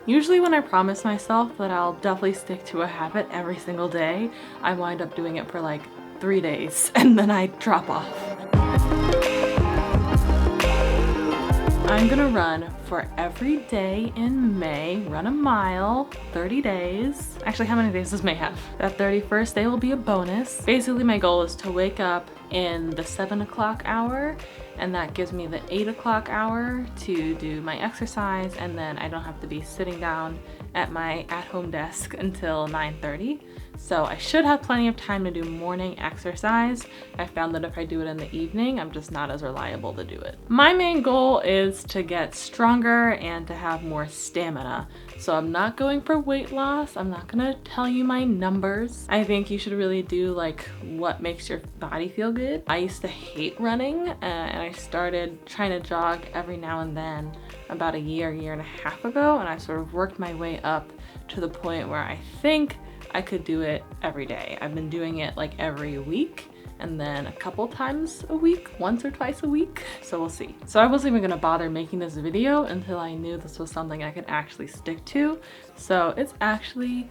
Usually when I promise myself that I'll definitely stick to a habit every single day, I wind up doing it for like 3 days and then I drop off. I'm gonna run for every day in May, run a mile, 30 days. Actually, how many days does May have? That 31st day will be a bonus. Basically, my goal is to wake up in the 7 o'clock hour, and that gives me the 8 o'clock hour to do my exercise, and then I don't have to be sitting down at my at-home desk until 9:30. So I should have plenty of time to do morning exercise. I found that if I do it in the evening, I'm just not as reliable to do it. My main goal is to get stronger and to have more stamina. So I'm not going for weight loss. I'm not gonna tell you my numbers. I think you should really do like what makes your body feel good. I used to hate running and I started trying to jog every now and then about a year and a half ago, and I sort of worked my way up to the point where I think I could do it every day. I've been doing it like every week and then a couple times a week, once or twice a week. So we'll see. So I wasn't even gonna bother making this video until I knew this was something I could actually stick to. So it's actually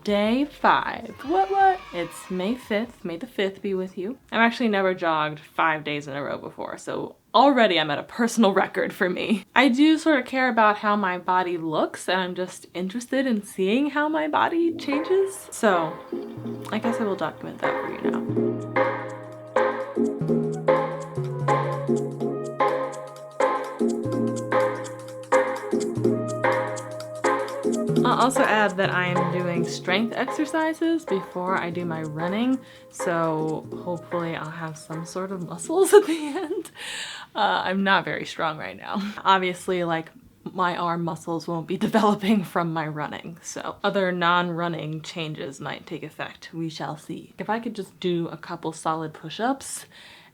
day 5. What? It's May 5th. May the 5th be with you. I've actually never jogged 5 days in a row before, so already I'm at a personal record for me. I do sort of care about how my body looks, and I'm just interested in seeing how my body changes. So I guess I will document that for you now. I'll also add that I am doing strength exercises before I do my running, so hopefully I'll have some sort of muscles at the end. I'm not very strong right now. Obviously, like, my arm muscles won't be developing from my running, so other non-running changes might take effect. We shall see. If I could just do a couple solid push-ups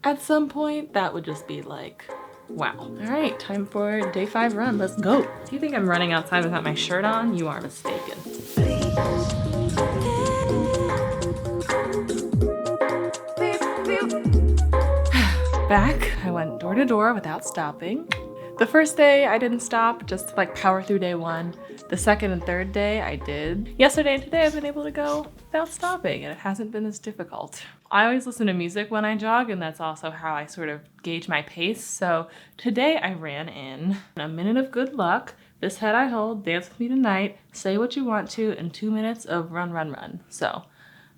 at some point, that would just be like, wow. All right, time for day 5 run. Let's go. Do you think I'm running outside without my shirt on? You are mistaken. Back, I went door to door without stopping. The first day I didn't stop, just like power through day 1. The second and third day I did. Yesterday and today I've been able to go without stopping, and it hasn't been as difficult. I always listen to music when I jog, and that's also how I sort of gauge my pace. So today I ran in a minute of good luck, this head I hold, dance with me tonight, say what you want to, and 2 minutes of run. So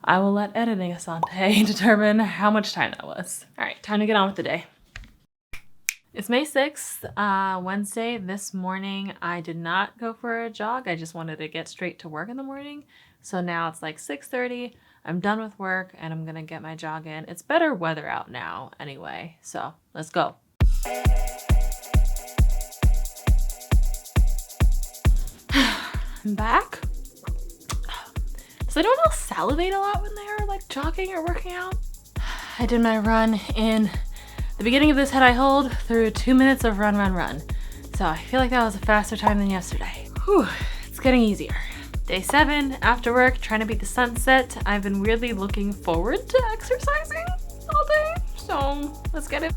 I will let editing Ahsante determine how much time that was. All right, time to get on with the day. It's May 6th, Wednesday. This morning I did not go for a jog. I just wanted to get straight to work in the morning. So now it's like 6:30. I'm done with work and I'm gonna get my jog in. It's better weather out now anyway, so let's go. I'm back. Does anyone else salivate a lot when they're like jogging or working out? I did my run in the beginning of this head I hold through 2 minutes of run. So I feel like that was a faster time than yesterday. Whew, it's getting easier. Day 7, after work, trying to beat the sunset. I've been weirdly looking forward to exercising all day, so let's get it.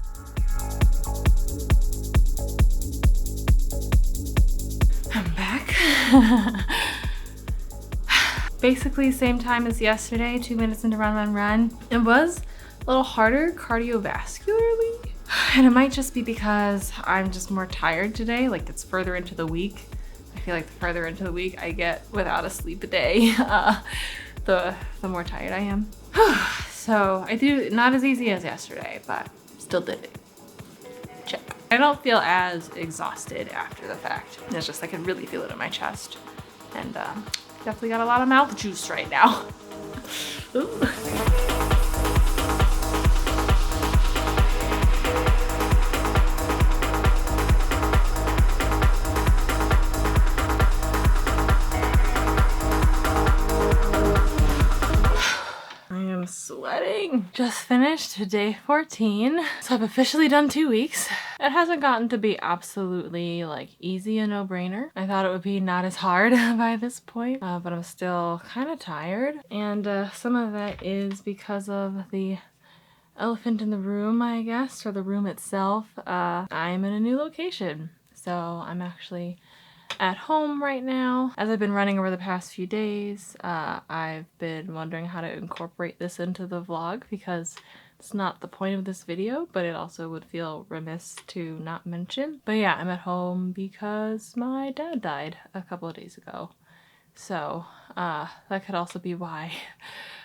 I'm back. Basically same time as yesterday, 2 minutes into run. It was a little harder cardiovascularly, and it might just be because I'm just more tired today. Like, it's further into the week. I feel like the further into the week I get without a sleep a day, the more tired I am. So I do not as easy as yesterday, but still did it. Check. I don't feel as exhausted after the fact. It's just I can really feel it in my chest, and definitely got a lot of mouth juice right now. Ooh. Sweating. Just finished day 14, so I've officially done 2 weeks. It hasn't gotten to be absolutely like easy and no-brainer. I thought it would be not as hard by this point, but I'm still kind of tired, and some of that is because of the elephant in the room, I guess, or the room itself. I'm in a new location, so I'm actually at home right now. As I've been running over the past few days, I've been wondering how to incorporate this into the vlog because it's not the point of this video, but it also would feel remiss to not mention. But yeah, I'm at home because my dad died a couple of days ago. So that could also be why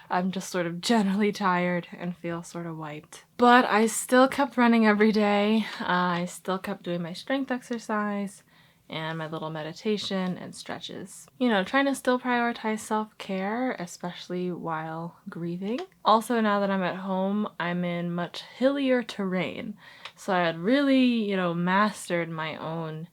I'm just sort of generally tired and feel sort of wiped. But I still kept running every day. I still kept doing my strength exercise and my little meditation and stretches. You know, trying to still prioritize self-care, especially while grieving. Also, now that I'm at home, I'm in much hillier terrain. So I had really, you know, mastered my own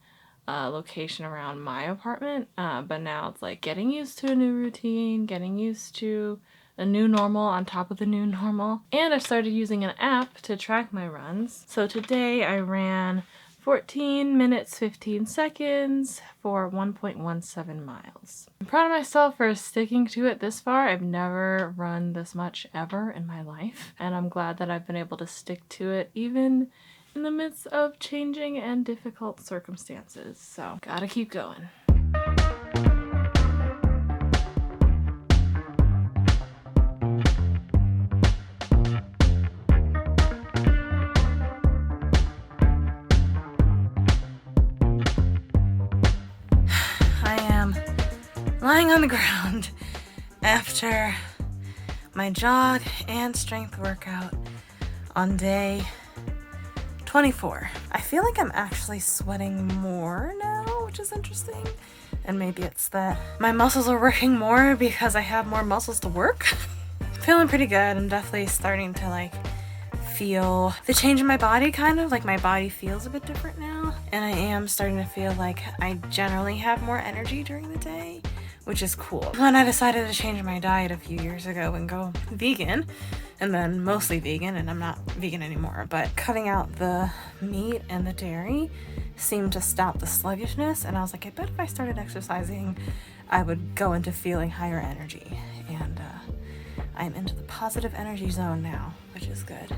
location around my apartment. But now it's like getting used to a new routine, getting used to a new normal on top of the new normal. And I started using an app to track my runs. So today I ran 14 minutes, 15 seconds for 1.17 miles. I'm proud of myself for sticking to it this far. I've never run this much ever in my life, and I'm glad that I've been able to stick to it even in the midst of changing and difficult circumstances. So, gotta keep going. Lying on the ground after my jog and strength workout on day 24. I feel like I'm actually sweating more now, which is interesting. And maybe it's that my muscles are working more because I have more muscles to work. Feeling pretty good. I'm definitely starting to like feel the change in my body, kind of like my body feels a bit different now. And I am starting to feel like I generally have more energy during the day, which is cool. When I decided to change my diet a few years ago and go vegan, and then mostly vegan, and I'm not vegan anymore, but cutting out the meat and the dairy seemed to stop the sluggishness, and I was like, I bet if I started exercising, I would go into feeling higher energy. And I'm into the positive energy zone now, which is good,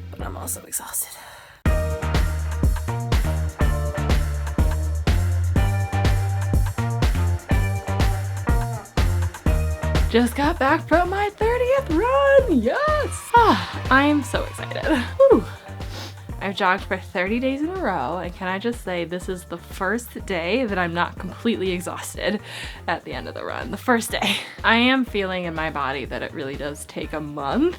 but I'm also exhausted. Just got back from my 30th run! Yes! I am so excited. Whew. I've jogged for 30 days in a row, and can I just say this is the first day that I'm not completely exhausted at the end of the run. The first day. I am feeling in my body that it really does take a month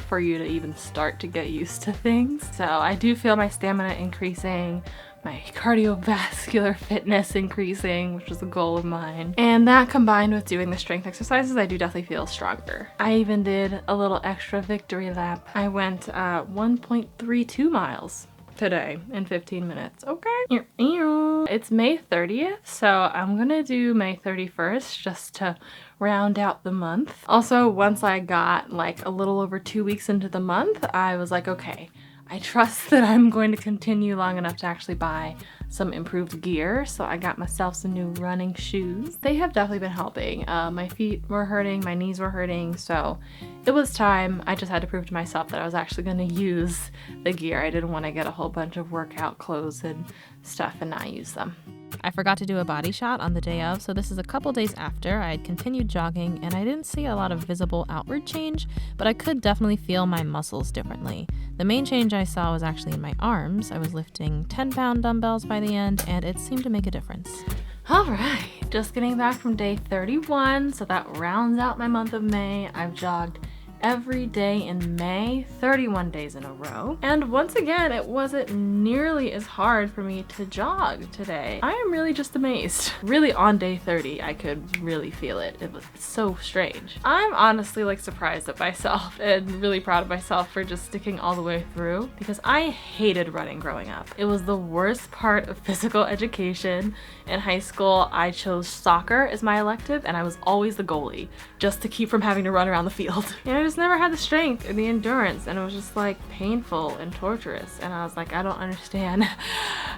for you to even start to get used to things. So I do feel my stamina increasing, my cardiovascular fitness increasing, which is a goal of mine. And that combined with doing the strength exercises, I do definitely feel stronger. I even did a little extra victory lap. I went 1.32 miles today in 15 minutes. Okay. It's May 30th, so I'm gonna do May 31st just to round out the month. Also, once I got like a little over 2 weeks into the month, I was like, okay, I trust that I'm going to continue long enough to actually buy some improved gear. So I got myself some new running shoes. They have definitely been helping. My feet were hurting, my knees were hurting, so it was time. I just had to prove to myself that I was actually going to use the gear. I didn't want to get a whole bunch of workout clothes and stuff and not use them. I forgot to do a body shot on the day of, so this is a couple days after. I had continued jogging, and I didn't see a lot of visible outward change, but I could definitely feel my muscles differently. The main change I saw was actually in my arms. I was lifting 10-pound dumbbells by the end, and it seemed to make a difference. All right, just getting back from day 31, so that rounds out my month of May. I've jogged every day in May, 31 days in a row. And once again, it wasn't nearly as hard for me to jog today. I am really just amazed. Really on day 30, I could really feel it. It was so strange. I'm honestly like surprised at myself and really proud of myself for just sticking all the way through because I hated running growing up. It was the worst part of physical education. In high school, I chose soccer as my elective and I was always the goalie just to keep from having to run around the field. And I just never had the strength or the endurance, and it was just like painful and torturous, and I was like, I don't understand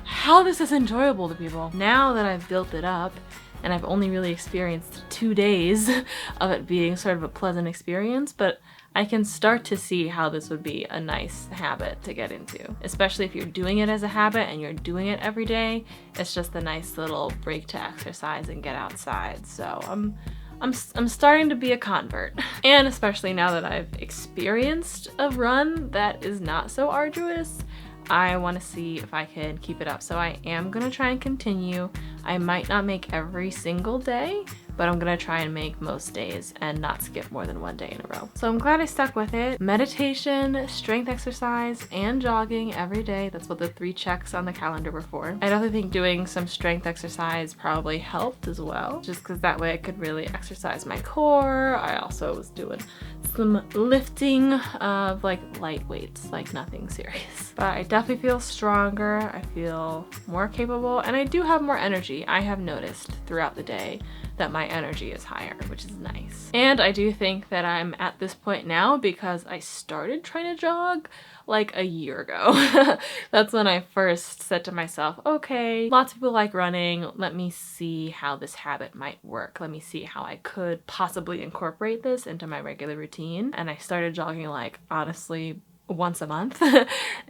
how this is enjoyable to people. Now that I've built it up and I've only really experienced 2 days of it being sort of a pleasant experience, but I can start to see how this would be a nice habit to get into, especially if you're doing it as a habit and you're doing it every day. It's just a nice little break to exercise and get outside. So I'm starting to be a convert. And especially now that I've experienced a run that is not so arduous, I want to see if I can keep it up. So I am going to try and continue. I might not make every single day, but I'm gonna try and make most days and not skip more than 1 day in a row. So I'm glad I stuck with it. Meditation, strength exercise, and jogging every day. That's what the 3 checks on the calendar were for. I definitely think doing some strength exercise probably helped as well, just because that way I could really exercise my core. I also was doing some lifting of like light weights, like nothing serious. But I definitely feel stronger, I feel more capable, and I do have more energy. I have noticed throughout the day that my energy is higher, which is nice. And I do think that I'm at this point now because I started trying to jog like a year ago. That's when I first said to myself, okay, lots of people like running. Let me see how this habit might work. Let me see how I could possibly incorporate this into my regular routine. And I started jogging like honestly once a month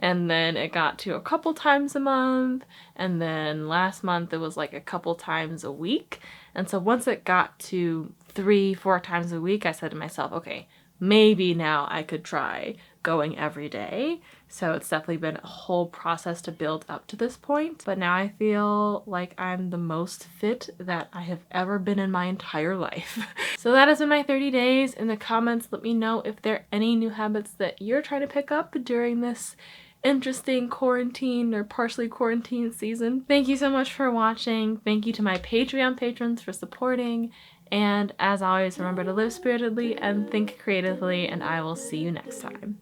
and then it got to a couple times a month, and then last month it was like a couple times a week. And so once it got to 3-4 times a week, I said to myself, okay, maybe now I could try going every day. So it's definitely been a whole process to build up to this point, but now I feel like I'm the most fit that I have ever been in my entire life. So that has been my 30 days. In the comments, let me know if there are any new habits that you're trying to pick up during this interesting quarantine or partially quarantine season. Thank you so much for watching. Thank you to my Patreon patrons for supporting. And as always, remember to live spiritedly and think creatively, and I will see you next time.